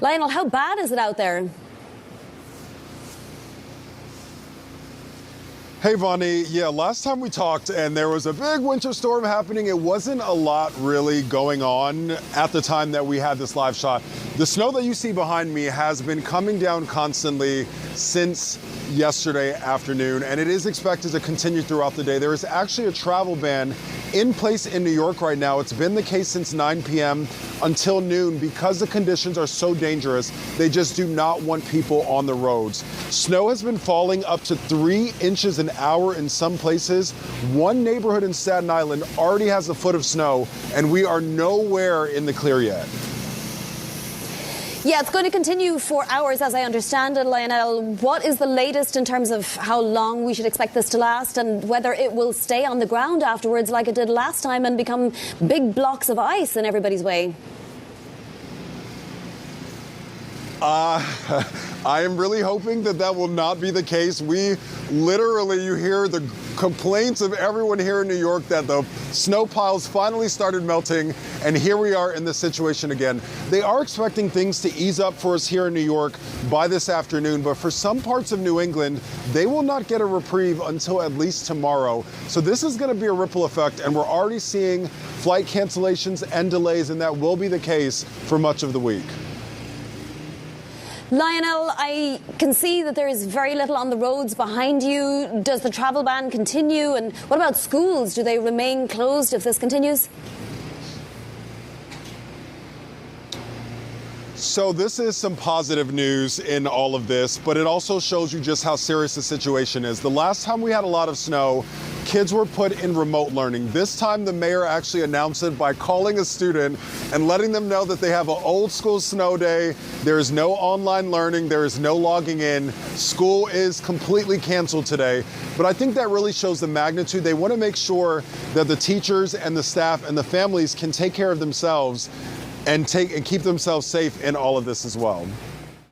Lionel, how bad is it out there? Hey, Vonnie. Yeah, last time we talked and there was a big winter storm happening. It wasn't a lot really going on at the time that we had this live shot. The snow that you see behind me has been coming down constantly since yesterday afternoon, and it is expected to continue throughout the day. There is actually a travel ban in place in New York right now. It's been the case since 9 p.m. until noon because the conditions are so dangerous. They just do not want people on the roads. Snow has been falling up to 3 inches an hour in some places. One neighborhood in Staten Island already has a foot of snow, and we are nowhere in the clear yet. Yeah, it's going to continue for hours, as I understand it, Lionel. What is the latest in terms of how long we should expect this to last and whether it will stay on the ground afterwards like it did last time and become big blocks of ice in everybody's way? I am really hoping that that will not be the case. You hear the complaints of everyone here in New York that the snow piles finally started melting, and here we are in this situation again. They are expecting things to ease up for us here in New York by this afternoon, but for some parts of New England, they will not get a reprieve until at least tomorrow. So this is going to be a ripple effect, and we're already seeing flight cancellations and delays, and that will be the case for much of the week. Lionel, I can see that there is very little on the roads behind you. Does the travel ban continue? And what about schools? Do they remain closed if this continues? So this is some positive news in all of this, but it also shows you just how serious the situation is. The last time we had a lot of snow, kids were put in remote learning. This time the mayor actually announced it by calling a student and letting them know that they have an old school snow day. There is no online learning. There is no logging in. School is completely canceled today. But I think that really shows the magnitude. They want to make sure that the teachers and the staff and the families can take care of themselves and keep themselves safe in all of this as well.